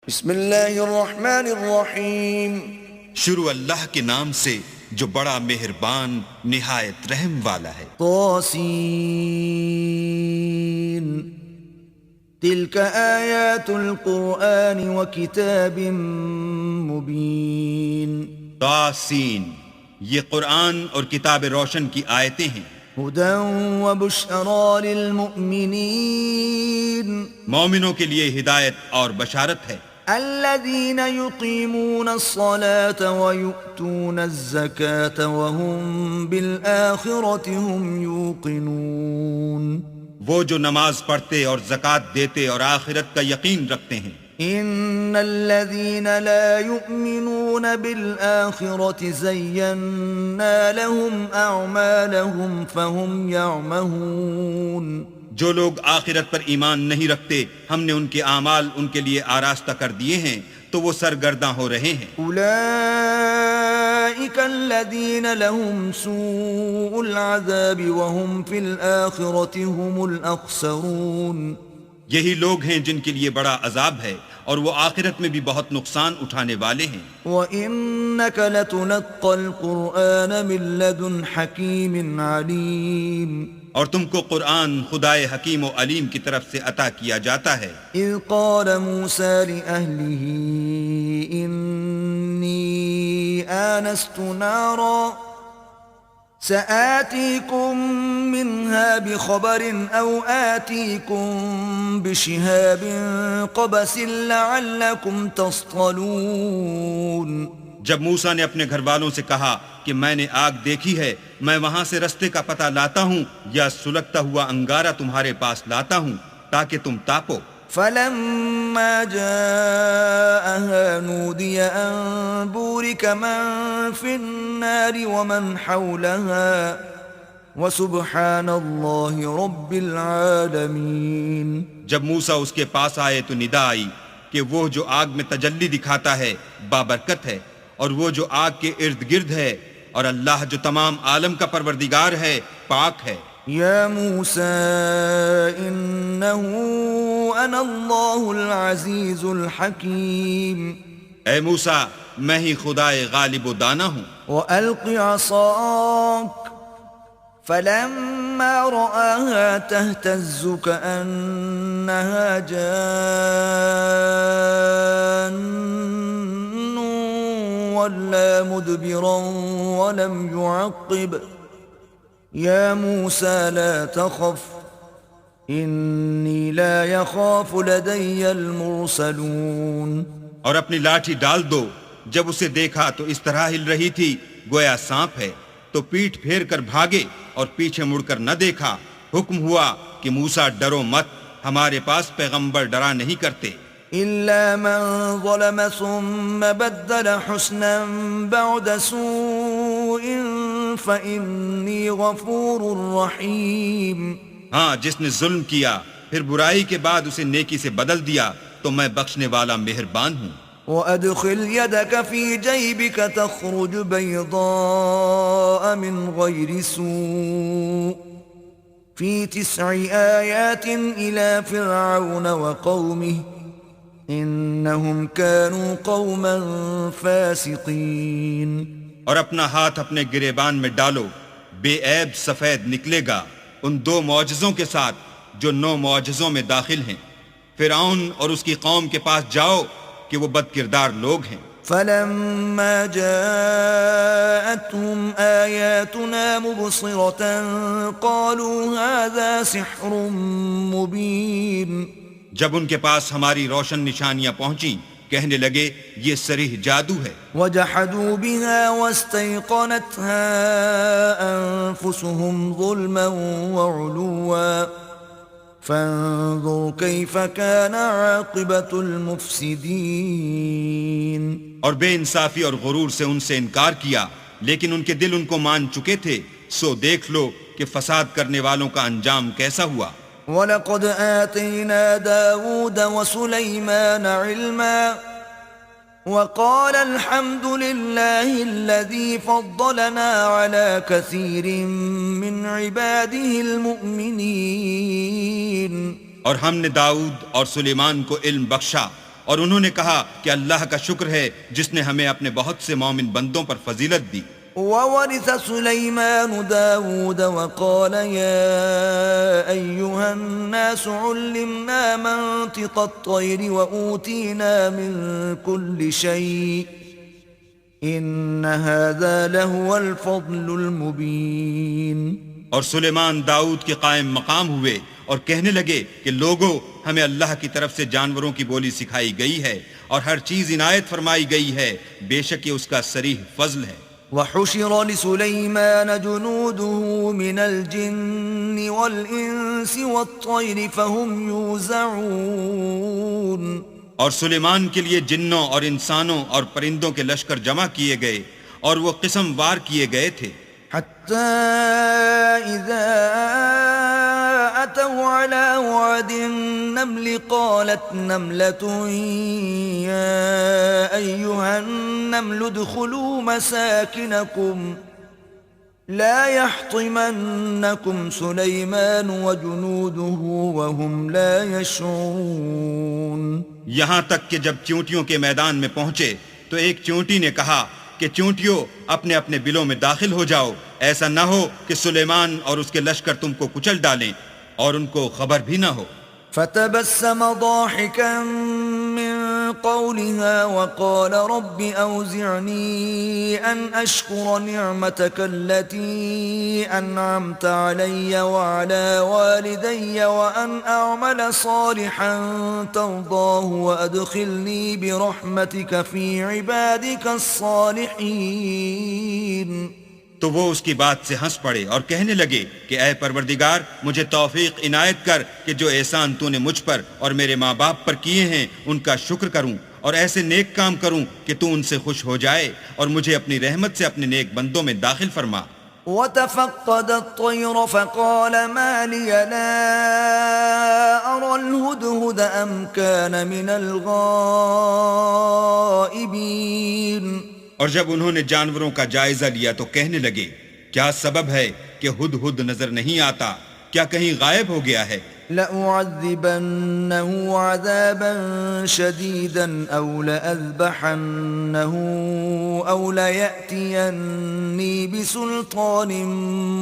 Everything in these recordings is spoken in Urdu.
بسم اللہ الرحمن الرحیم۔ شروع اللہ کے نام سے جو بڑا مہربان نہایت رحم والا ہے۔ طاسین تلک آیات القرآن وکتاب مبین۔ طاسین یہ قرآن اور کتاب روشن کی آیتیں ہیں۔ ہدی وبشری للمؤمنین، مومنوں کے لیے ہدایت اور بشارت ہے۔ الذین یقیمون الصلاة ویؤتون الزکاة وهم بالآخرة هم یوقنون۔ وہ جو نماز پڑھتے اور زکوٰۃ دیتے اور آخرت کا یقین رکھتے ہیں۔ ان الذین لا یؤمنون بالآخرة زینا لهم اعمالهم فهم یعمہون۔ جو لوگ آخرت پر ایمان نہیں رکھتے ہم نے ان کے اعمال ان کے لیے آراستہ کر دیے ہیں تو وہ سرگرداں ہو رہے ہیں۔ اولئک الذین لهم سوء العذاب وهم فی الآخرة هم الاخسرون۔ یہی لوگ ہیں جن کے لیے بڑا عذاب ہے اور وہ آخرت میں بھی بہت نقصان اٹھانے والے ہیں۔ وَإِنَّكَ لَتُلَقَّى الْقُرْآنَ مِن لَّدُنْ حَكِيمٍ عَلِيمٍ۔ اور تم کو قرآن خدائے حکیم و علیم کی طرف سے عطا کیا جاتا ہے۔ اذ قال موسیٰ لأہلہ انی آنست نارا سآتيكم منها بخبر أو آتيكم بشهاب قبس لعلكم تصطلون۔ جب موسیٰ نے اپنے گھر والوں سے کہا کہ میں نے آگ دیکھی ہے، میں وہاں سے رستے کا پتہ لاتا ہوں یا سلگتا ہوا انگارہ تمہارے پاس لاتا ہوں تاکہ تم تاپو۔ فلما جاءها نودي أن بورك من في النار ومن حولها وسبحان الله رب العالمين۔ جب موسیٰ اس کے پاس آئے تو ندا آئی کہ وہ جو آگ میں تجلی دکھاتا ہے بابرکت ہے، اور وہ جو آگ کے ارد گرد ہے، اور اللہ جو تمام عالم کا پروردگار ہے پاک ہے۔ یا موسیٰ انہو انا اللہ العزیز الحکیم۔ اے موسیٰ میں ہی خدائے غالب و دانا ہوں۔ وَأَلْقِ عَصَاكَ فَلَمَّا رَآهَا تَهْتَزُّ كَأَنَّهَا جَانٌّ وَلَّا مُدْبِرًا وَلَمْ يُعَقِّبْ۔ یا موسیٰ لا تخف انی لا یخاف لدی المرسلون۔ اور اپنی لاٹھی ڈال دو۔ جب اسے دیکھا تو اس طرح ہل رہی تھی گویا سانپ ہے، تو پیٹھ پھیر کر بھاگے اور پیچھے مڑ کر نہ دیکھا۔ حکم ہوا کہ موسیٰ ڈرو مت، ہمارے پاس پیغمبر ڈرا نہیں کرتے۔ الا من ظلم ثم بدل حسنا بعد سوء فإنی غفور رحیم۔ ہاں جس نے ظلم کیا پھر برائی کے بعد اسے نیکی سے بدل دیا تو میں بخشنے والا مہربان ہوں۔ وَأَدْخِلْ يَدَكَ فِي جَيْبِكَ تَخْرُجْ بَيْضَاءَ مِنْ غَيْرِ سُوءٍ فِي 9 آيَاتٍ إِلَى فِرْعَوْنَ وَقَوْمِهِ إِنَّهُمْ كَانُوا قَوْمًا فَاسِقِينَ۔ اور اپنا ہاتھ اپنے گریبان میں ڈالو، بے عیب سفید نکلے گا ان 2 معجزوں کے ساتھ جو 9 معجزوں میں داخل ہیں۔ فرعون اور اس کی قوم کے پاس جاؤ کہ وہ بد کردار لوگ ہیں۔ فلما جاءتهم آياتنا مبصرة قالوا هذا سحر مبين۔ جب ان کے پاس ہماری روشن نشانیاں پہنچیں کہنے لگے یہ صریح جادو ہے۔ وجحدوا بها واستيقنتها أنفسهم ظلما وعلوا فانظر كيف كان عاقبة المفسدين۔ اور بے انصافی اور غرور سے ان سے انکار کیا، لیکن ان کے دل ان کو مان چکے تھے، سو دیکھ لو کہ فساد کرنے والوں کا انجام کیسا ہوا۔ وَلَقَدْ آتَيْنَا دَاوُودَ وَسُلَيْمَانَ عِلْمًا وَقَالَ الْحَمْدُ لِلَّهِ الَّذِي فَضَّلَنَا عَلَى كَثِيرٍ مِّنْ عِبَادِهِ الْمُؤْمِنِينَ۔ اور ہم نے داؤد اور سلیمان کو علم بخشا، اور انہوں نے کہا کہ اللہ کا شکر ہے جس نے ہمیں اپنے بہت سے مومن بندوں پر فضیلت دی۔ وورث سليمان داود وقال يا أيها الناس علمنا منطق الطير وأوتينا من كل شيء إن هذا لهو الفضل المبين۔ اور سلیمان داؤد کے قائم مقام ہوئے اور کہنے لگے کہ لوگو، ہمیں اللہ کی طرف سے جانوروں کی بولی سکھائی گئی ہے اور ہر چیز عنایت فرمائی گئی ہے، بے شک یہ اس کا صریح فضل ہے۔ وحشر لسليمان جنوده من الجن والإنس والطير فهم يوزعون۔ اور سلیمان کے لیے جنوں اور انسانوں اور پرندوں کے لشکر جمع کیے گئے اور وہ قسم وار کیے گئے تھے، حتى إذا أتوا على واد النمل قالت نملة يا أيها النمل ادخلوا مساكنكم لا يحطمنكم سليمان وجنوده وهم لا يشعرون۔ یہاں تک کہ جب چونٹیوں کے میدان میں پہنچے تو ایک چونٹی نے کہا کہ چونٹیوں اپنے اپنے بلوں میں داخل ہو جاؤ، ایسا نہ ہو کہ سلیمان اور اس کے لشکر تم کو کچل ڈالیں اور ان کو خبر بھی نہ ہو۔ فتبسم ضاحكا من قولها وقال رب أوزعني أن أشكر نعمتك التي أنعمت علي وعلى والدي وأن أعمل صالحا ترضاه وأدخلني برحمتك في عبادك الصالحين۔ تو وہ اس کی بات سے ہنس پڑے اور کہنے لگے کہ اے پروردگار، مجھے توفیق عنایت کر کہ جو احسان تو نے مجھ پر اور میرے ماں باپ پر کیے ہیں ان کا شکر کروں اور ایسے نیک کام کروں کہ تو ان سے خوش ہو جائے اور مجھے اپنی رحمت سے اپنے نیک بندوں میں داخل فرما۔ وتفقد الطير فقال ما لي لا أرى الهدهد أم كان من الغائبين۔ اور جب انہوں نے جانوروں کا جائزہ لیا تو کہنے لگے کیا سبب ہے کہ ہد ہد نظر نہیں آتا، کیا کہیں غائب ہو گیا ہے؟ لأعذبنه عذابا شديدا أو لأذبحنه أو ليأتيني بسلطان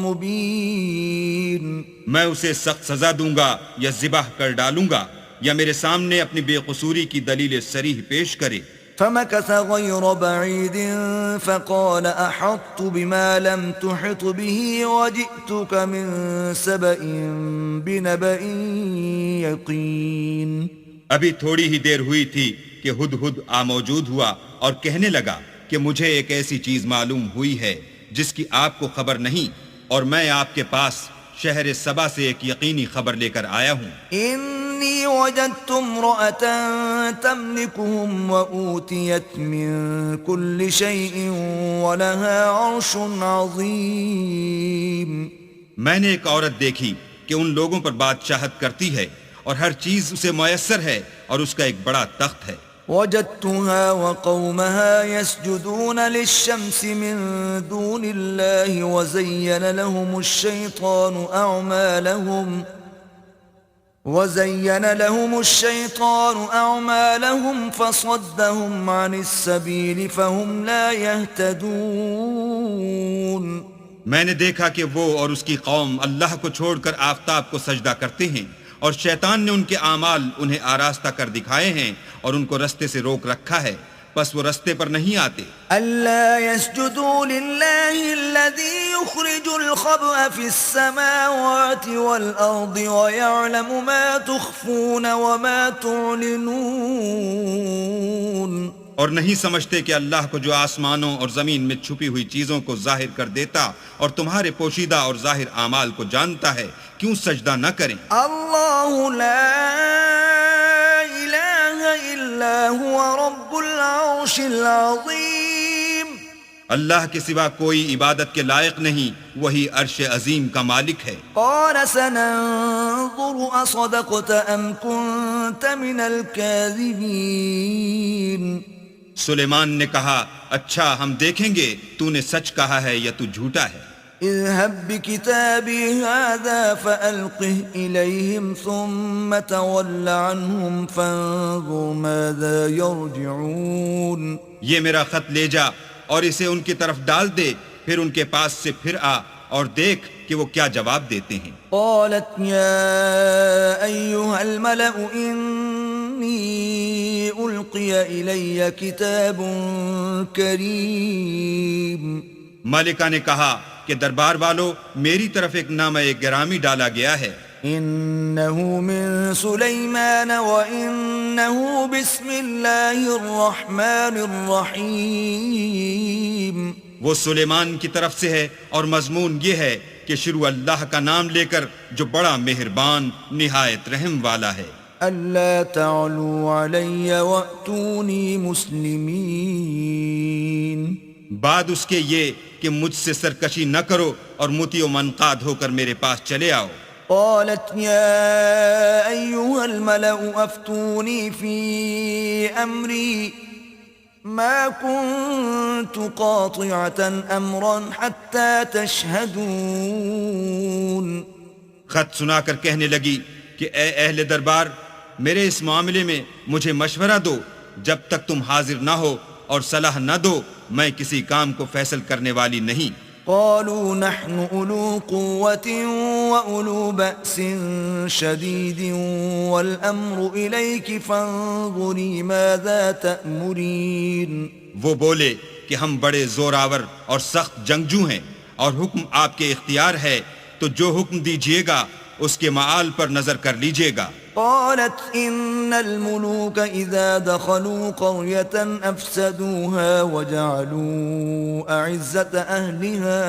مبين۔ میں اسے سخت سزا دوں گا یا ذبح کر ڈالوں گا یا میرے سامنے اپنی بے قصوری کی دلیل صریح پیش کرے۔ فمكث غير بعيد فقال أحطت بما لم تحط به وجئتك من سبأ بنبأ يقين۔ ابھی تھوڑی ہی دیر ہوئی تھی کہ ہد ہد آ موجود ہوا اور کہنے لگا کہ مجھے ایک ایسی چیز معلوم ہوئی ہے جس کی آپ کو خبر نہیں، اور میں آپ کے پاس شہر سبا سے ایک یقینی خبر لے کر آیا ہوں۔ إني وجدت امرأة تملكهم وأوتيت من كل شيء ولها عرش عظيم۔ میں نے ایک عورت دیکھی کہ ان لوگوں پر بادشاہت کرتی ہے اور ہر چیز اسے میسر ہے اور اس کا ایک بڑا تخت ہے۔ وجدتها وقومها يسجدون للشمس من دون الله وزين لهم الشيطان أعمالهم فصدهم عن السبيل فهم لا يهتدون۔ میں نے دیکھا کہ وہ اور اس کی قوم اللہ کو چھوڑ کر آفتاب کو سجدہ کرتے ہیں اور شیطان نے ان کے اعمال انہیں آراستہ کر دکھائے ہیں اور ان کو رستے سے روک رکھا ہے، بس وہ رستے پر نہیں آتے۔ ألا يسجدوا لله الذي يخرج الخبأ في السماوات والأرض ويعلم ما تخفون وما تعلنون۔ اور نہیں سمجھتے کہ اللہ کو جو آسمانوں اور زمین میں چھپی ہوئی چیزوں کو ظاہر کر دیتا اور تمہارے پوشیدہ اور ظاہر اعمال کو جانتا ہے، کیوں سجدہ نہ کریں؟ اللہ لا الہ الا هو رب العرش العظیم۔ اللہ کے سوا کوئی عبادت کے لائق نہیں، وہی عرش عظیم کا مالک ہے۔ قال سننظر اصدقت ام كنت من الكاذبین۔ سلیمان نے کہا اچھا ہم دیکھیں گے تو نے سچ کہا ہے یا تو جھوٹا ہے۔ اذهب بكتابي هذا فألقه إليهم ثم تول عنهم فانظر ماذا يرجعون. یہ میرا خط لے جا اور اسے ان کی طرف ڈال دے، پھر ان کے پاس سے پھر آ اور دیکھ کہ وہ کیا جواب دیتے ہیں. قالت يا أيها الملأ إني ألقي إلي كتاب كريم. ملکہ نے کہا کہ دربار والو، میری طرف ایک نامہ گرامی ڈالا گیا ہے. إنه من سليمان وإنه بسم الله الرحمن الرحيم. وہ سلیمان کی طرف سے ہے اور مضمون یہ ہے کہ شروع اللہ کا نام لے کر جو بڑا مہربان نہایت رحم والا ہے. ألا تعلوا علي وأتوني مسلمين. بعد اس کے یہ کہ مجھ سے سرکشی نہ کرو اور مطیع و منقاد ہو کر میرے پاس چلے آؤ. قالت يا أيها الملأ أفتوني في أمري ما كنت قاطعة أمرا حتى تشهدون. خط سنا کر کہنے لگی کہ اے اہل دربار، میرے اس معاملے میں مجھے مشورہ دو، جب تک تم حاضر نہ ہو اور صلاح نہ دو میں کسی کام کو فیصل کرنے والی نہیں. قالوا نحن أولو قوة وأولو بأس شديد والأمر إليك فانظري ماذا تأمرين. وہ بولے کہ ہم بڑے زوراور اور سخت جنگجو ہیں اور حکم آپ کے اختیار ہے، تو جو حکم دیجیے گا اس کے معال پر نظر کر لیجیے گا. قالت إن الملوك إذا دخلوا قرية أفسدوها وجعلوا أعزة أهلها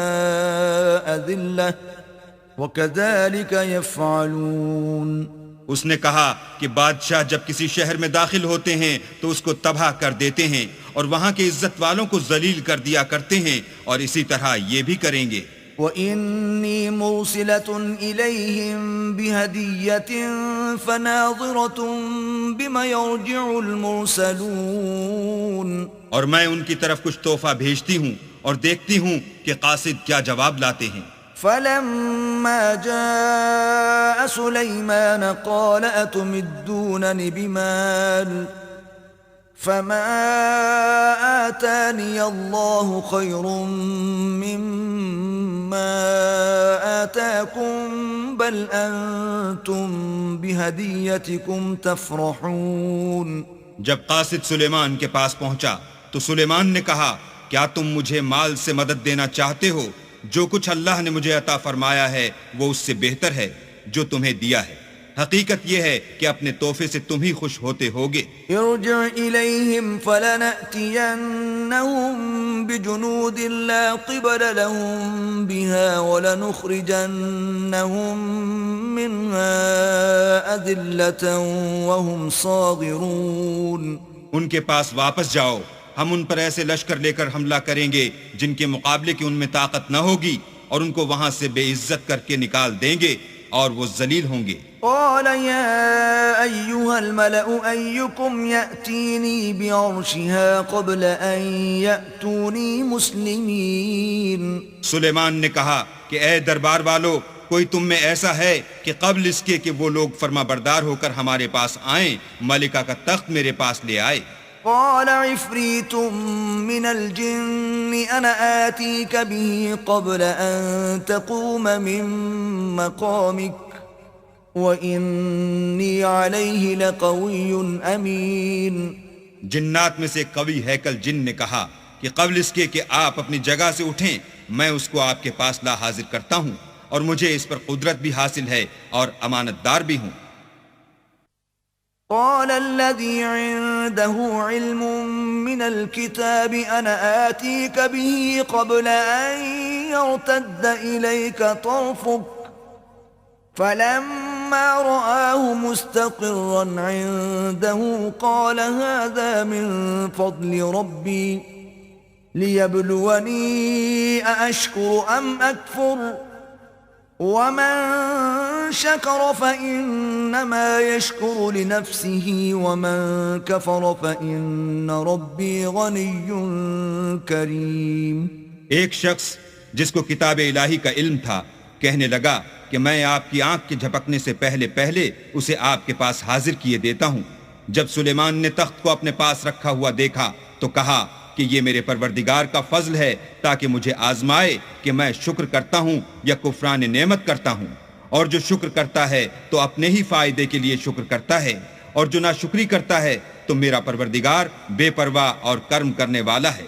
أذلة وكذلك يفعلون. اس نے کہا کہ بادشاہ جب کسی شہر میں داخل ہوتے ہیں تو اس کو تباہ کر دیتے ہیں اور وہاں کے عزت والوں کو ذلیل کر دیا کرتے ہیں، اور اسی طرح یہ بھی کریں گے. وَإِنِّي مُرْسِلَةٌ إِلَيْهِمْ بِهَدِيَّةٍ فَنَاظِرَةٌ بِمَ يَرْجِعُ الْمُرْسَلُونَ. اور میں ان کی طرف کچھ تحفہ بھیجتی ہوں اور دیکھتی ہوں کہ قاصد کیا جواب لاتے ہیں. فَلَمَّا جَاءَ سُلَيْمَانَ قَالَ أَتُمِدُّونَنِ بِمَالٍ فَمَا آتَانِيَ اللَّهُ خَيْرٌ مِّمَّا آتَاكُمْ بَلْ أَنْتُمْ بِهَدِيَّتِكُمْ تَفْرَحُونَ. جب قاصد سلیمان کے پاس پہنچا تو سلیمان نے کہا کیا تم مجھے مال سے مدد دینا چاہتے ہو؟ جو کچھ اللہ نے مجھے عطا فرمایا ہے وہ اس سے بہتر ہے جو تمہیں دیا ہے. حقیقت یہ ہے کہ اپنے تحفے سے تم ہی خوش ہوتے ہوگے. ارجع إليهم فلنأتينهم بجنود لا قبل لهم بها ولنخرجنهم منها أذلة وهم صاغرون. ان کے پاس واپس جاؤ، ہم ان پر ایسے لشکر لے کر حملہ کریں گے جن کے مقابلے کی ان میں طاقت نہ ہوگی، اور ان کو وہاں سے بے عزت کر کے نکال دیں گے اور وہ ذلیل ہوں گے. قال يا أيها الملأ أيكم يأتيني بعرشها قبل أن يأتوني مسلمين. سلیمان نے کہا کہ اے دربار والو، کوئی تم میں ایسا ہے کہ قبل اس کے کہ وہ لوگ فرما بردار ہو کر ہمارے پاس آئیں ملکہ کا تخت میرے پاس لے آئے. قال عفريت من الجن أنا آتيك به قبل أن تقوم من مقامك وَإِنِّي عَلَيْهِ لَقَوِيٌّ أَمِينٌ. جنات میں سے ایک قوی ہیکل جن نے کہا کہ قبل اس کے کہ آپ اپنی جگہ سے اٹھیں میں اس کو آپ کے پاس لا حاضر کرتا ہوں، اور مجھے اس پر قدرت بھی حاصل ہے اور امانت دار بھی ہوں. قال الذي عنده علم من الكتاب أنا آتيك به قبل أن يرتد إليك طرفك فلما رآه مستقرا عنده قال هذا من فضل ربي ليبلوني أأشكر أم أكفر ومن شكر فإنما يشكر لنفسه ومن كفر فإن ربي غني كريم. ایک شخص جس کو کتاب الہی کا علم تھا، کہنے لگا کہ میں آپ کی آنکھ کے جھپکنے سے پہلے پہلے اسے آپ کے پاس حاضر کیے دیتا ہوں۔ جب سلیمان نے تخت کو اپنے پاس رکھا ہوا دیکھا تو کہا کہ یہ میرے پروردگار کا فضل ہے تاکہ مجھے آزمائے کہ میں شکر کرتا ہوں یا کفران نعمت کرتا ہوں، اور جو شکر کرتا ہے تو اپنے ہی فائدے کے لیے شکر کرتا ہے، اور جو ناشکری کرتا ہے تو میرا پروردگار بے پرواہ اور کرم کرنے والا ہے۔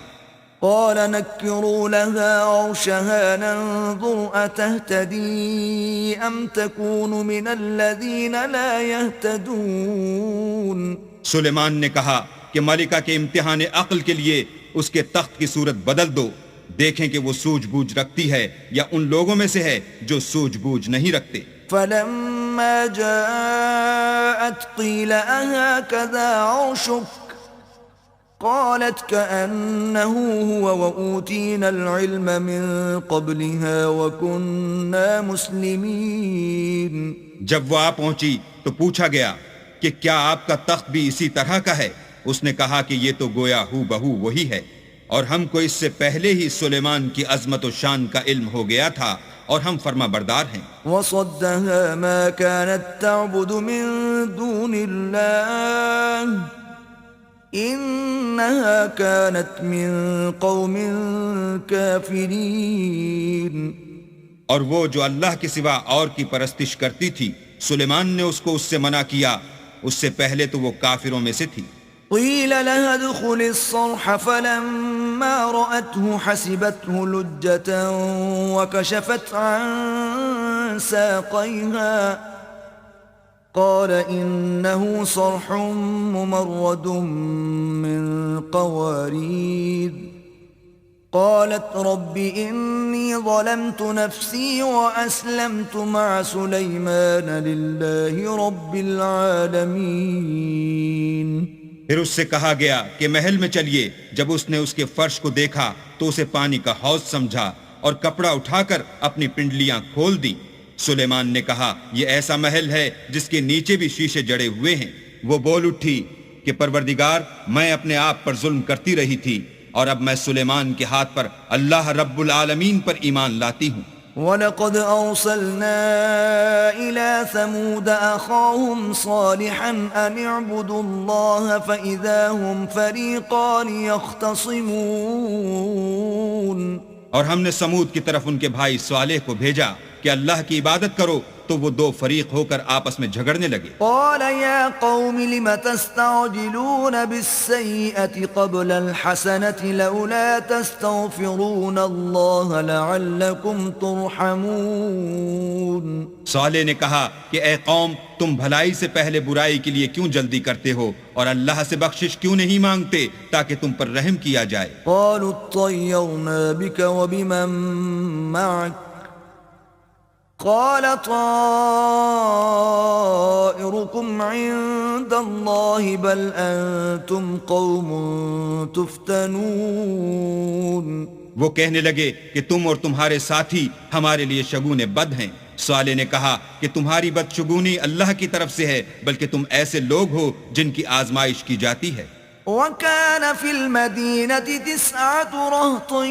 قال نكروا لها عرشها ننظر أتهتدي أم تكون من الذين لا يهتدون۔ سلیمان نے کہا کہ ملکہ کے امتحان عقل کے لیے اس کے تخت کی صورت بدل دو، دیکھیں کہ وہ سوجھ بوجھ رکھتی ہے یا ان لوگوں میں سے ہے جو سوجھ بوجھ نہیں رکھتے۔ فلما جاءت قيل أهكذا عرشك قالت كأنه هو وأوتينا العلم من قبلها وكنا مسلمين۔ جب وہ آ پہنچی تو پوچھا گیا کہ کیا آپ کا تخت بھی اسی طرح کا ہے؟ اس نے کہا کہ یہ تو گویا ہو بہو وہی ہے، اور ہم کو اس سے پہلے ہی سلیمان کی عظمت و شان کا علم ہو گیا تھا اور ہم فرما بردار ہیں۔ وصدها ما كانت تعبد من دون الله إنها كانت من قوم كافرين۔ اور وہ جو اللہ کے سوا اور کی پرستش کرتی تھی، سلیمان نے اس کو اس سے منع کیا، اس سے پہلے تو وہ کافروں میں سے تھی۔ قيل لها ادخل الصرح فلما رأته حسبته لجة وكشفت عن ساقيها قال إنه صرح ممرد من قوارير قالت رب إني ظلمت نفسي وأسلمت مع سليمان لله رب العالمين۔ پھر اس سے کہا گیا کہ محل میں چلیے۔ جب اس نے اس کے فرش کو دیکھا تو اسے پانی کا حوض سمجھا اور کپڑا اٹھا کر اپنی پنڈلیاں کھول دیں۔ سلیمان نے کہا یہ ایسا محل ہے جس کے نیچے بھی شیشے جڑے ہوئے ہیں۔ وہ بول اٹھی کہ پروردگار، میں اپنے آپ پر ظلم کرتی رہی تھی اور اب میں سلیمان کے ہاتھ پر اللہ رب العالمین پر ایمان لاتی ہوں۔ وَلَقَدْ أَرْسَلْنَا إِلَى ثَمُودَ أَخَاهُمْ صَالِحًا أَنِ اعْبُدُوا اللَّهَ فَإِذَا هُمْ فَرِيقَانِ يَخْتَصِمُونَ۔ اور ہم نے سمود کی طرف ان کے بھائی صالح کو بھیجا کہ اللہ کی عبادت کرو، تو وہ دو فریق ہو کر آپس میں جھگڑنے لگے۔ قال يا قوم لم تستعجلون بالسيئة قبل الحسنة لولا تستغفرون الله لعلكم ترحمون۔ صالح نے کہا کہ اے قوم، تم بھلائی سے پہلے برائی کے لیے کیوں جلدی کرتے ہو اور اللہ سے بخشش کیوں نہیں مانگتے تاکہ تم پر رحم کیا جائے۔ قالوا اطيرنا بك وبمن معك قال طائركم عند الله بل أنتم قوم تفتنون۔ وہ کہنے لگے کہ تم اور تمہارے ساتھی ہمارے لیے شگون بد ہیں۔ صالح نے کہا کہ تمہاری بدشگونی اللہ کی طرف سے ہے، بلکہ تم ایسے لوگ ہو جن کی آزمائش کی جاتی ہے۔ وَكَانَ فِي الْمَدِينَةِ 9 رَهْطٌ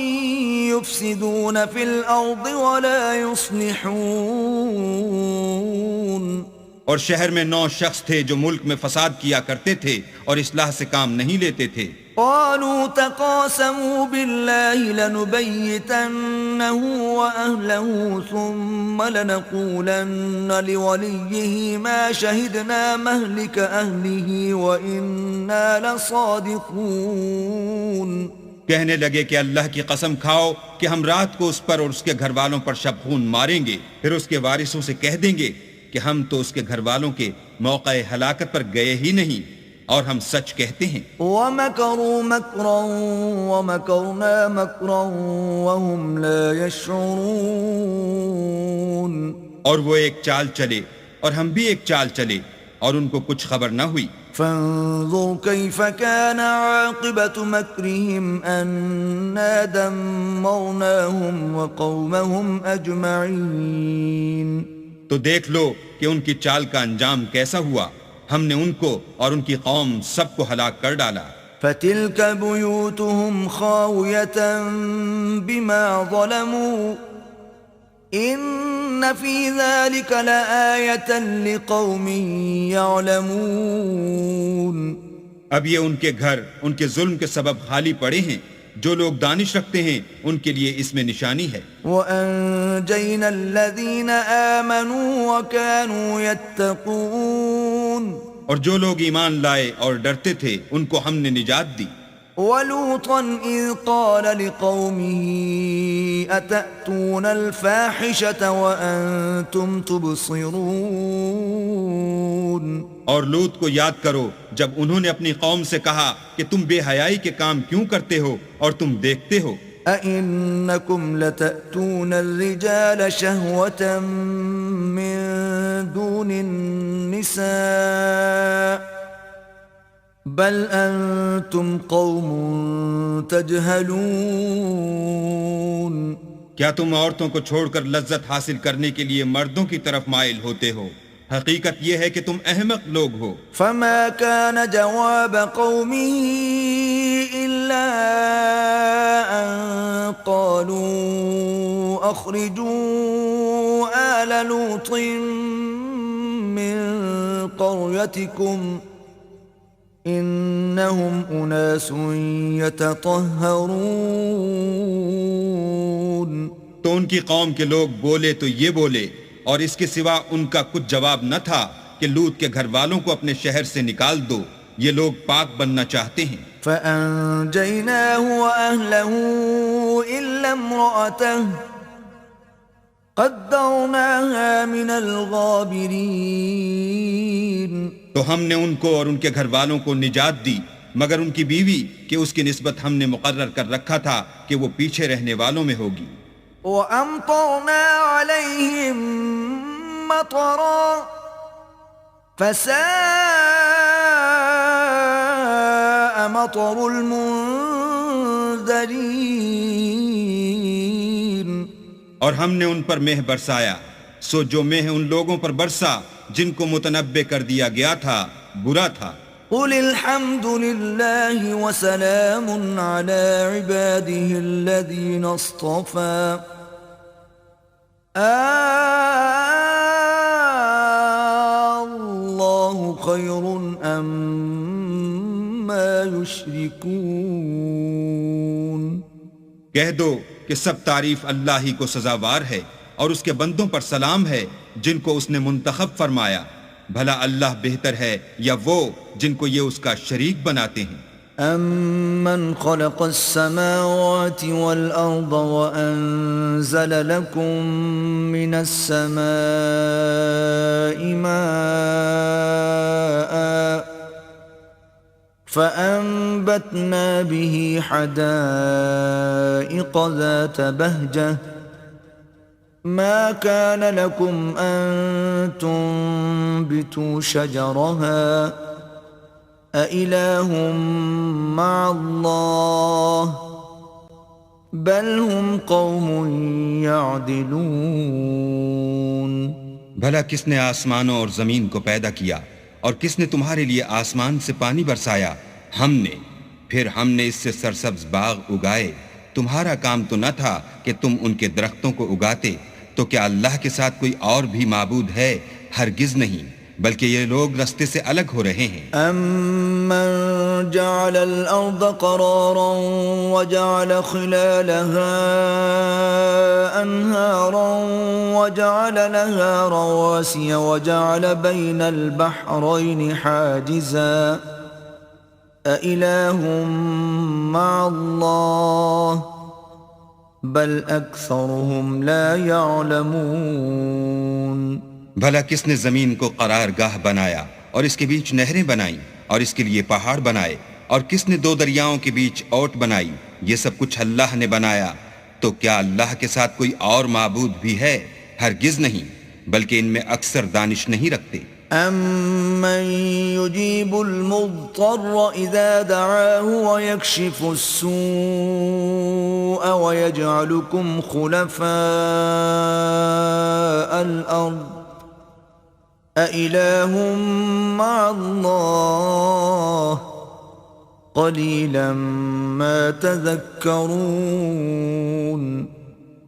يُفْسِدُونَ فِي الْأَرْضِ وَلَا يُصْلِحُونَ۔ اور شہر میں 9 شخص تھے جو ملک میں فساد کیا کرتے تھے اور اصلاح سے کام نہیں لیتے تھے۔ قالوا تقاسموا بالله لنبيتنه وأهله ثم لنقولن لوليه ما شهدنا مهلك أهله وإنا لصادقون۔ کہنے لگے کہ اللہ کی قسم کھاؤ کہ ہم رات کو اس پر اور اس کے گھر والوں پر شب خون ماریں گے، پھر اس کے وارثوں سے کہہ دیں گے کہ ہم تو اس کے گھر والوں کے موقع ہلاکت پر گئے ہی نہیں اور ہم سچ کہتے ہیں۔ وَمَكَرُوا مَكْرًا وَمَكَرْنَا مَكْرًا وَهُمْ لَا يَشْعُرُونَ۔ اور وہ ایک چال چلے اور ہم بھی ایک چال چلے اور ان کو کچھ خبر نہ ہوئی۔ فانظر كيف كان عاقبة مكرهم أنا دمرناهم وقومهم أجمعين۔ تو دیکھ لو کہ ان کی چال کا انجام کیسا ہوا، ہم نے ان کو اور ان کی قوم سب کو ہلاک کر ڈالا۔ فتلك بيوتهم خاوية بما ظلموا إن في ذلك لآية لقوم يعلمون. اب یہ ان کے گھر ان کے ظلم کے سبب خالی پڑے ہیں. جو لوگ دانش رکھتے ہیں ان کے لیے اس میں نشانی ہے. وَأَنجَيْنَا الَّذِينَ آمَنُوا وَكَانُوا يَتَّقُونَ. اور جو لوگ ایمان لائے اور ڈرتے تھے ان کو ہم نے نجات دی. وَلُوطًا إِذْ قَالَ لِقَوْمِهِ أَتَأْتُونَ الْفَاحِشَةَ وَأَنْتُمْ تُبْصِرُونَ. اور لوط کو یاد کرو جب انہوں نے اپنی قوم سے کہا کہ تم بے حیائی کے کام کیوں کرتے ہو اور تم دیکھتے ہو. أَإِنَّكُمْ لَتَأْتُونَ الرِّجَالَ شَهْوَةً مِّن دُونِ النِّسَاءِ بَلْ أَنْتُمْ قَوْمٌ تَجْهَلُونَ. کیا تم عورتوں کو چھوڑ کر لذت حاصل کرنے کے لیے مردوں کی طرف مائل ہوتے ہو؟ حقیقت یہ ہے کہ تم احمق لوگ ہو. فما كان جواب قومه إلا أن قالوا أخرجوا آل لوط من قريتكم إنهم أناس يتطهرون. تو ان کی قوم کے لوگ بولے تو یہ بولے اور اس کے سوا ان کا کچھ جواب نہ تھا کہ لوط کے گھر والوں کو اپنے شہر سے نکال دو، یہ لوگ پاک بننا چاہتے ہیں. فَأَنْجَيْنَاهُ وَأَهْلَهُ إِلَّا امْرَأَتَهُ قَدَّرْنَاهَا مِنَ الْغَابِرِينَ. تو ہم نے ان کو اور ان کے گھر والوں کو نجات دی مگر ان کی بیوی کہ اس کی نسبت ہم نے مقرر کر رکھا تھا کہ وہ پیچھے رہنے والوں میں ہوگی. وَأَمْطَرْنَا عَلَيْهِمْ مَطَرًا فَسَاءَ مَطَرُ الْمُنذَرِينَ. اور ہم نے ان پر مہ برسایا سو جو مہ ان لوگوں پر برسا جن کو متنبع کر دیا گیا تھا برا تھا. قُلِ الْحَمْدُ لِلَّهِ وَسَلَامٌ عَلَى عِبَادِهِ الَّذِينَ اصْطَفَى اللَّهُ خَيْرٌ أَمَّا يُشْرِكُونَ. کہہ دو کہ سب تعریف اللہ ہی کو سزاوار ہے اور اس کے بندوں پر سلام ہے جن کو اس نے منتخب فرمایا. بھلا اللہ بہتر ہے یا وہ جن کو یہ اس کا شریک بناتے ہیں. أَمَّنْ خَلَقَ السَّمَاوَاتِ وَالْأَرْضَ وَأَنزَلَ لَكُم مِّنَ السَّمَاءِ مَاءً فَأَنبَتْنَا بِهِ حَدَائِقَ ذَاتَ بَهْجَةٍ ما كان لكم أن تنبتوا شجرها أإله مع الله بل هم قوم يعدلون. بھلا کس نے آسمانوں اور زمین کو پیدا کیا اور کس نے تمہارے لیے آسمان سے پانی برسایا؟ ہم نے. پھر ہم نے اس سے سرسبز باغ اگائے. تمہارا کام تو نہ تھا کہ تم ان کے درختوں کو اگاتے. تو کیا اللہ کے ساتھ کوئی اور بھی معبود ہے؟ ہرگز نہیں، بلکہ یہ لوگ رستے سے الگ ہو رہے ہیں. أَمَّنْ جَعَلَ الْأَرْضَ قَرَارًا وَجَعَلَ خِلَالَهَا أَنْهَارًا وَجَعَلَ لَهَا رَوَاسِيَ وَجَعَلَ بَيْنَ الْبَحْرَيْنِ حَاجِزًا أَإِلَٰهٌ مَّعَ اللَّهِ بل اکثرهم لا يعلمون. بھلا کس نے زمین کو قرار گاہ بنایا اور اس کے بیچ نہریں بنائیں اور اس کے لیے پہاڑ بنائے اور کس نے دو دریاؤں کے بیچ اوٹ بنائی؟ یہ سب کچھ اللہ نے بنایا. تو کیا اللہ کے ساتھ کوئی اور معبود بھی ہے؟ ہرگز نہیں، بلکہ ان میں اکثر دانش نہیں رکھتے. أَمَّن يُجِيبُ الْمُضْطَرَّ إِذَا دَعَاهُ وَيَكْشِفُ السُّوءَ وَيَجْعَلُكُمْ خُلَفَاءَ الْأَرْضِ أَإِلَٰهٌ مَّعَ اللَّهِ قليلا ما تذكرون.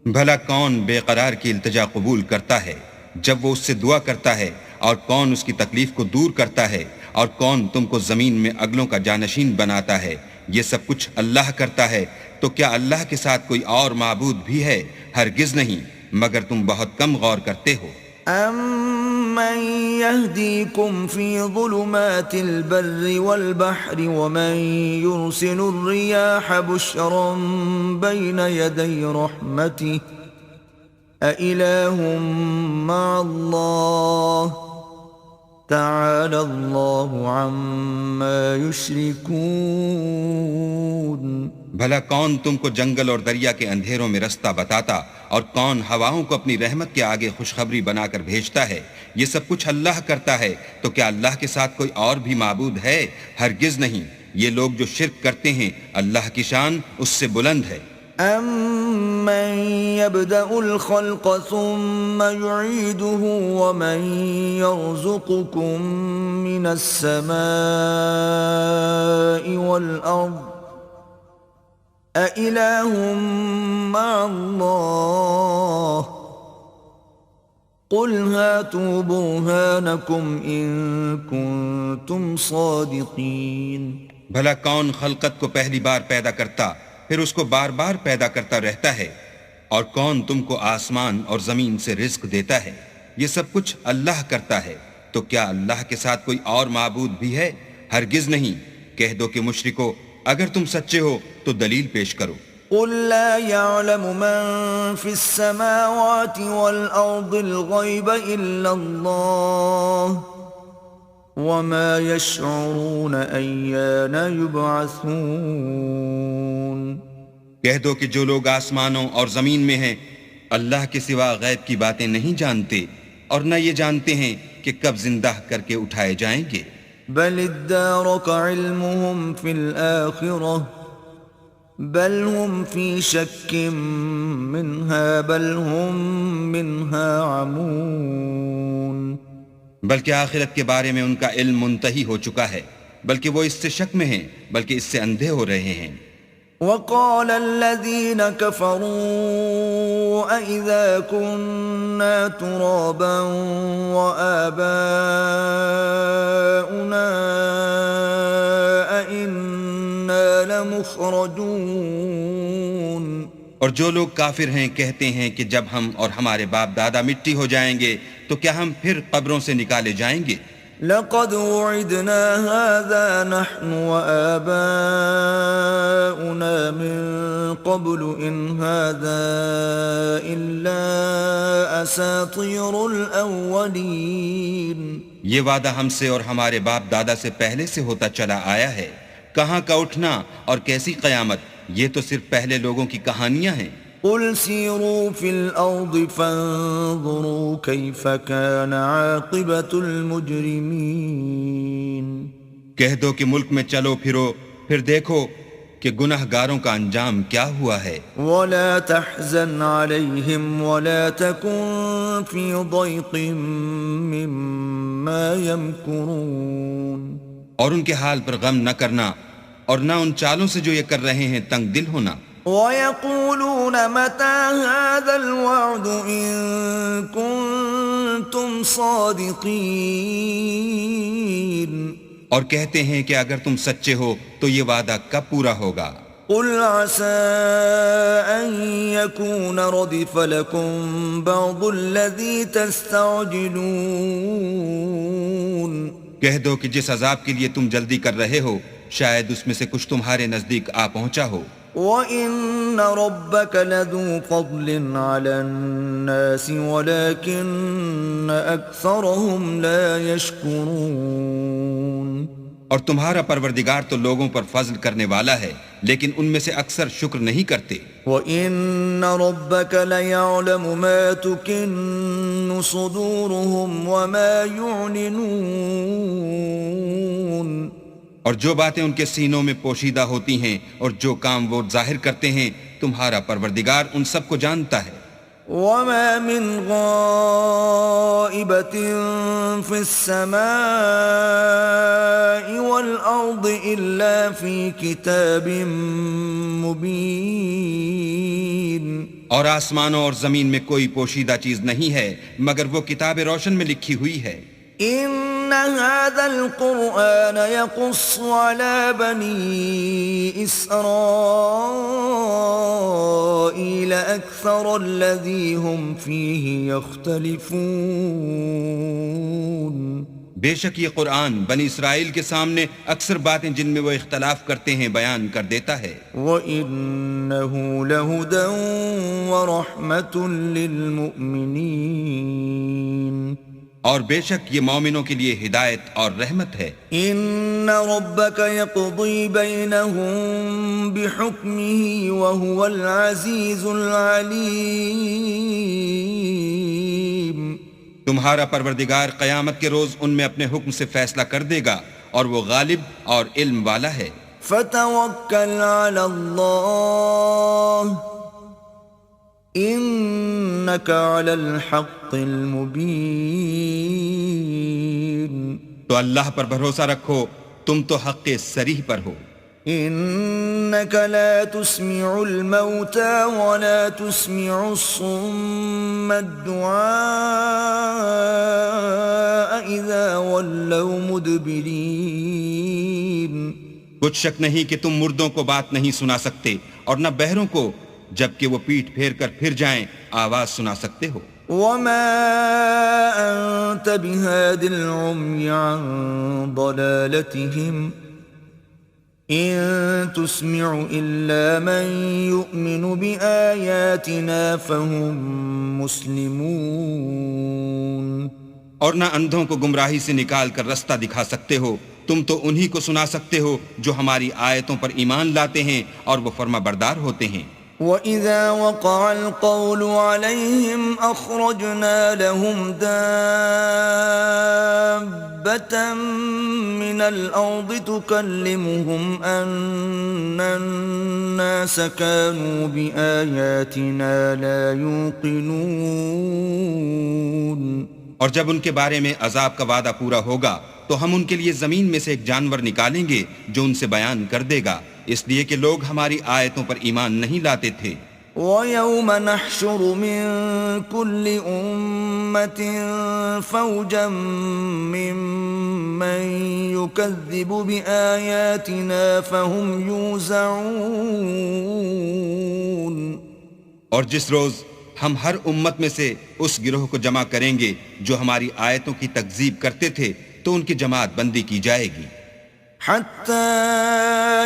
بھلا کون بے قرار کی التجا قبول کرتا ہے جب وہ اس سے دعا کرتا ہے، اور کون اس کی تکلیف کو دور کرتا ہے، اور کون تم کو زمین میں اگلوں کا جانشین بناتا ہے؟ یہ سب کچھ اللہ کرتا ہے، تو کیا اللہ کے ساتھ کوئی اور معبود بھی ہے؟ ہرگز نہیں، مگر تم بہت کم غور کرتے ہو۔ أَمَّن يَهْدِيكُمْ فِي ظُلُمَاتِ الْبَرِّ وَالْبَحْرِ وَمَن يُرْسِلُ الرِّيَاحَ بُشْرًا بَيْنَ يَدَيْ رَحْمَتِهِ أَإِلَٰهٌ مَّعَ اللَّهِ تَعَالَى اللَّهُ عَمَّا يُشْرِكُونَ۔ بھلا کون تم کو جنگل اور دریا کے اندھیروں میں رستہ بتاتا، اور کون ہواؤں کو اپنی رحمت کے آگے خوشخبری بنا کر بھیجتا ہے؟ یہ سب کچھ اللہ کرتا ہے، تو کیا اللہ کے ساتھ کوئی اور بھی معبود ہے؟ ہرگز نہیں، یہ لوگ جو شرک کرتے ہیں اللہ کی شان اس سے بلند ہے۔ أَمَّن يَبْدَأُ الْخَلْقَ ثُمَّ يُعِيدُهُ وَمَن يَرْزُقُكُم مِّنَ السَّمَاءِ وَالْأَرْضِ أَإِلَٰهٌ مَّعَ اللَّهِ قُلْ هَاتُوا بُرْهَانَكُمْ إِن كُنتُمْ صَادِقِينَ۔ بھلا کون خلقت کو پہلی بار پیدا کرتا پھر اس کو بار بار پیدا کرتا رہتا ہے؟ اور کون تم کو آسمان اور زمین سے رزق دیتا ہے؟ یہ سب کچھ اللہ کرتا ہے، تو کیا اللہ کے ساتھ کوئی اور معبود بھی ہے؟ ہرگز نہیں۔ کہہ دو کہ مشرکو، اگر تم سچے ہو تو دلیل پیش کرو۔ قُل لَّا يَعْلَمُ مَن فِي السَّمَاوَاتِ وَالْأَرْضِ الْغَيْبَ إِلَّا اللَّهُ وَمَا يَشْعُرُونَ أَيَّانَ يُبْعَثُونَ۔ کہہ دو کہ جو لوگ آسمانوں اور زمین میں ہیں اللہ کے سوا غیب کی باتیں نہیں جانتے، اور نہ یہ جانتے ہیں کہ کب زندہ کر کے اٹھائے جائیں گے۔ بل ادارك علمهم في الآخرة بل هم في شك منها بل هم منها عمون۔ بلکہ آخرت کے بارے میں ان کا علم منتہی ہو چکا ہے، بلکہ وہ اس سے شک میں ہیں، بلکہ اس سے اندھے ہو رہے ہیں۔ وقال الذين كفروا أإذا كنا ترابا وآباؤنا أإنا لمخرجون۔ اور جو لوگ کافر ہیں کہتے ہیں کہ جب ہم اور ہمارے باپ دادا مٹی ہو جائیں گے تو کیا ہم پھر قبروں سے نکالے جائیں گے؟ لقد وعدنا هذا نحن وآباؤنا من قبل إن هذا إلا أساطير الأولين۔ یہ وعدہ ہم سے اور ہمارے باپ دادا سے پہلے سے ہوتا چلا آیا ہے۔ کہاں کا اٹھنا اور کیسی قیامت، یہ تو صرف پہلے لوگوں کی کہانیاں ہیں۔ قل سیروا فی الارض فانظروا کیف کان عاقبۃ المجرمین۔ کہہ دو کہ ملک میں چلو پھرو، پھر دیکھو کہ گناہ گاروں کا انجام کیا ہوا ہے۔ ولا تحزن علیہم ولا تکن فی ضیق مما یمکرون۔ اور ان کے حال پر غم نہ کرنا، اور نہ ان چالوں سے جو یہ کر رہے ہیں تنگ دل ہونا۔ وَيَقُولُونَ مَتَى هَذَا الْوَعْدُ إِن كُنتُمْ صَادِقِينَ۔ اور کہتے ہیں کہ اگر تم سچے ہو تو یہ وعدہ کب پورا ہوگا؟ قُلْ عَسَىٰ أَن يَكُونَ رَدِفَ لَكُمْ بَعْضُ الَّذِي تَسْتَعْجِلُونَ۔ کہہ دو کہ جس عذاب کے لیے تم جلدی کر رہے ہو شاید اس میں سے کچھ تمہارے نزدیک آ پہنچا ہو۔ وَإِنَّ رَبَّكَ لَذُو فَضْلٍ عَلَى النَّاسِ وَلَكِنَّ أَكْثَرَهُمْ لَا يَشْكُرُونَ۔ اور تمہارا پروردگار تو لوگوں پر فضل کرنے والا ہے، لیکن ان میں سے اکثر شکر نہیں کرتے۔ وَإِنَّ رَبَّكَ لَيَعْلَمُ مَا تُكِنُّ صُدُورُهُمْ وَمَا يُعْلِنُونَ۔ اور جو باتیں ان کے سینوں میں پوشیدہ ہوتی ہیں اور جو کام وہ ظاہر کرتے ہیں، تمہارا پروردگار ان سب کو جانتا ہے۔ وما من غائبة في السماء والأرض إلا في كتاب مبين. اور آسمانوں اور زمین میں کوئی پوشیدہ چیز نہیں ہے مگر وہ کتاب روشن میں لکھی ہوئی ہے. إن هذا القرآن يقص على بني إسرائيل أكثر الذي هم فيه يختلفون. بے شک یہ قرآن بنی اسرائیل کے سامنے اکثر باتیں جن میں وہ اختلاف کرتے ہیں بیان کر دیتا ہے. وَإِنَّهُ لَهُدًى وَرَحْمَةٌ لِّلْمُؤْمِنِينَ. اور بے شک یہ مومنوں کے لیے ہدایت اور رحمت ہے. ان ربك يقضي بينهم بحكمه وهو العزيز العليم. تمہارا پروردگار قیامت کے روز ان میں اپنے حکم سے فیصلہ کر دے گا اور وہ غالب اور علم والا ہے. فتوکل علی اللہ انک علی الحق المبین. تو اللہ پر بھروسہ رکھو تم تو حق صریح پر ہو. انک لا تسمع الموتى ولا تسمع الصم الدعاء اذا ولوا مدبرین. کچھ شک نہیں کہ تم مردوں کو بات نہیں سنا سکتے اور نہ بہروں کو جبکہ وہ پیٹھ پھیر کر پھر جائیں آواز سنا سکتے ہو. وما انت بهاد العمي عن ضلالتهم ان تسمع الا من يؤمن بآياتنا فهم مسلمون. اور نہ اندھوں کو گمراہی سے نکال کر رستہ دکھا سکتے ہو، تم تو انہی کو سنا سکتے ہو جو ہماری آیتوں پر ایمان لاتے ہیں اور وہ فرما بردار ہوتے ہیں. وَإِذَا وَقَعَ الْقَوْلُ عَلَيْهِمْ أَخْرَجْنَا لَهُمْ دَابَّةً مِّنَ الْأَرْضِ تُكَلِّمُهُمْ أَنَّ النَّاسَ كَانُوا بِآيَاتِنَا لَا يُوقِنُونَ. اور جب ان کے بارے میں عذاب کا وعدہ پورا ہوگا تو ہم ان کے لیے زمین میں سے ایک جانور نکالیں گے جو ان سے بیان کر دے گا، اس لیے کہ لوگ ہماری آیتوں پر ایمان نہیں لاتے تھے. وَيَوْمَ نَحْشُرُ مِن كُلِّ أُمَّةٍ فَوْجًا مِّمَّن يُكَذِّبُ بِآيَاتِنَا فَهُمْ يُوزَعُونَ. اور جس روز ہم ہر امت میں سے اس گروہ کو جمع کریں گے جو ہماری آیتوں کی تکذیب کرتے تھے تو ان کی جماعت بندی کی جائے گی. حتى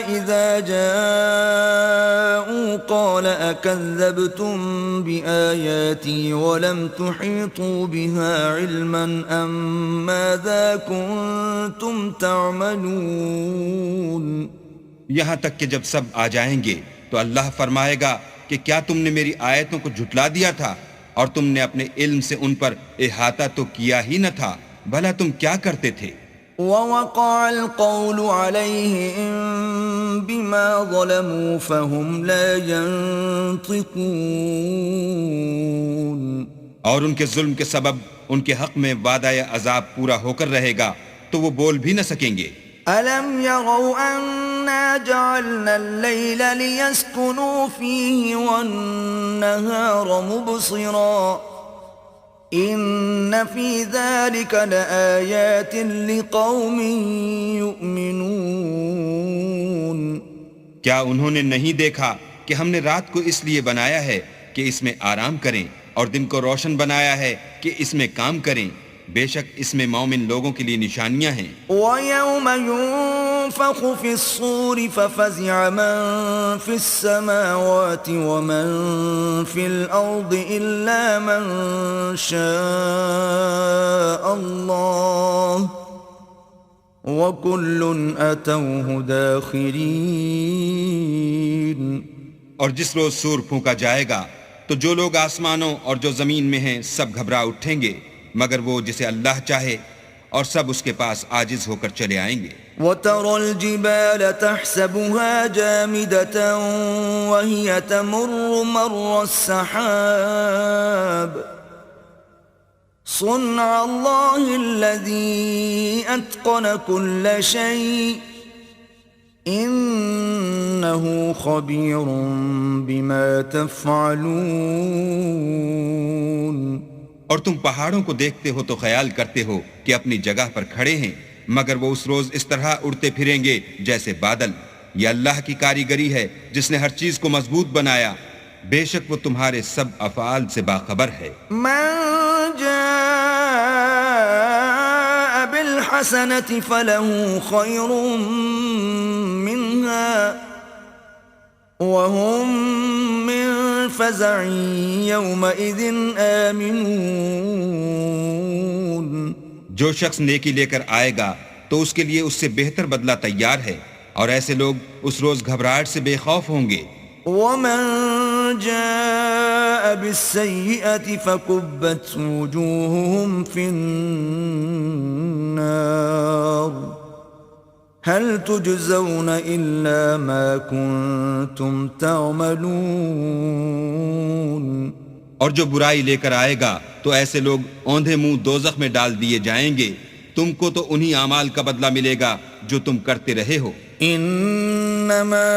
إذا جاءوا قال أكذبتم بآياتي ولم تحيطوا بها علما أم ماذا كنتم تعملون. یہاں تک کہ جب سب آ جائیں گے تو اللہ فرمائے گا کہ کیا تم نے میری آیتوں کو جھٹلا دیا تھا اور تم نے اپنے علم سے ان پر احاطہ تو کیا ہی نہ تھا، بھلا تم کیا کرتے تھے. وَوَقَعَ الْقَوْلُ عَلَيْهِمْ بِمَا ظَلَمُوا فَهُمْ لَا يَنطِقُونَ. اور ان کے ظلم کے سبب ان کے حق میں وعدہ عذاب پورا ہو کر رہے گا تو وہ بول بھی نہ سکیں گے. أَلَمْ يَرَوْا أَنَّا جَعَلْنَا اللَّيْلَ لِيَسْكُنُوا فِيهِ وَالنَّهَارَ مُبْصِرًا إِنَّ فِي ذَلِكَ لَآيَاتٍ لِقَوْمٍ يُؤْمِنُونَ. کیا انہوں نے نہیں دیکھا کہ ہم نے رات کو اس لیے بنایا ہے کہ اس میں آرام کریں اور دن کو روشن بنایا ہے کہ اس میں کام کریں، بے شک اس میں مومن لوگوں کے لیے نشانیاں ہیں. وَيَوْمَ يُنفَخُ فِي الصُّورِ فَفَزِعَ مَن فِي السَّمَاوَاتِ وَمَن فِي الْأَرْضِ إِلَّا مَن شَاءَ اللَّهُ وَكُلٌّ أَتَوْهُ دَاخِرِينَ. اور جس روز سور پھونکا جائے گا تو جو لوگ آسمانوں اور جو زمین میں ہیں سب گھبرا اٹھیں گے مگر وہ جسے اللہ چاہے، اور سب اس کے پاس عاجز ہو کر چلے آئیں گے. وترى الجبال تحسبها جامدة وهي تمر مر السحاب صنع الله الذي أتقن كل شيء إنه خبير بما تفعلون. اور تم پہاڑوں کو دیکھتے ہو تو خیال کرتے ہو کہ اپنی جگہ پر کھڑے ہیں، مگر وہ اس روز اس طرح اڑتے پھریں گے جیسے بادل. یہ اللہ کی کاریگری ہے جس نے ہر چیز کو مضبوط بنایا، بے شک وہ تمہارے سب افعال سے باخبر ہے. من جاء بالحسنة فله خير منها وهم من فزع يومئذ آمنون. جو شخص نیکی لے کر آئے گا تو اس کے لیے اس سے بہتر بدلہ تیار ہے، اور ایسے لوگ اس روز گھبراہٹ سے بے خوف ہوں گے. ومن جاء بالسيئة فكبت وجوههم في النار هل تجزون إلا ما كنتم تعملون. اور جو برائی لے کر آئے گا تو ایسے لوگ اوندھے منہ دوزخ میں ڈال دیے جائیں گے. تم کو تو انہی اعمال کا بدلہ ملے گا جو تم کرتے رہے ہو. انما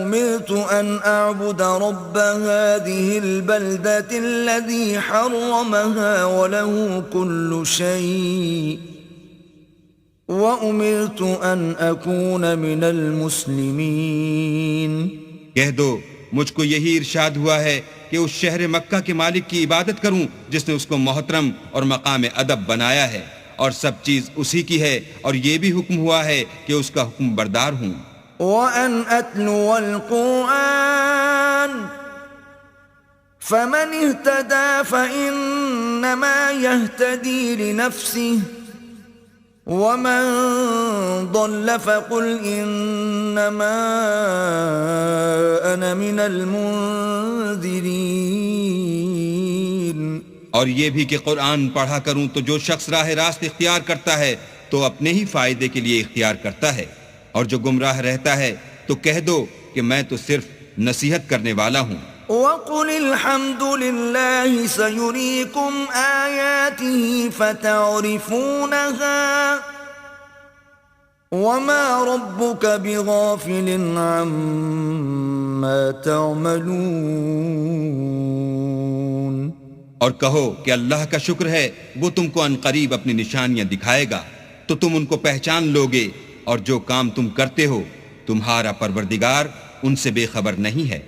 امرت ان اعبد رب هذه البلدة الذي حرمها وله كل شيء وامرت ان اكون من المسلمين. کہہ دو مجھ کو یہی ارشاد ہوا ہے کہ اس شہر مکہ کے مالک کی عبادت کروں جس نے اس کو محترم اور مقام ادب بنایا ہے، اور سب چیز اسی کی ہے، اور یہ بھی حکم ہوا ہے کہ اس کا حکم بردار ہوں. وَأَنْ أَتْلُوَ الْقُرْآنَ فَمَنِ اهْتَدَى فَإِنَّمَا يَهْتَدِي لِنَفْسِهِ وَمَنْ ضَلَّ فَقُلْ إِنَّمَا أَنَا مِنَ الْمُنذِرِينَ. اور یہ بھی کہ قرآن پڑھا کروں تو جو شخص راہ راست اختیار کرتا ہے تو اپنے ہی فائدے کے لیے اختیار کرتا ہے، اور جو گمراہ رہتا ہے تو کہہ دو کہ میں تو صرف نصیحت کرنے والا ہوں. وَقُلِ الْحَمْدُ لِلَّهِ سَيُرِيكُمْ آيَاتِهِ فَتَعْرِفُونَهَا وَمَا رَبُّكَ بِغَافِلٍ عَمَّا تَعْمَلُونَ. اور کہو کہ اللہ کا شکر ہے وہ تم کو عنقریب اپنی نشانیاں دکھائے گا تو تم ان کو پہچان لوگے، اور جو کام تم کرتے ہو تمہارا پروردگار ان سے بے خبر نہیں ہے.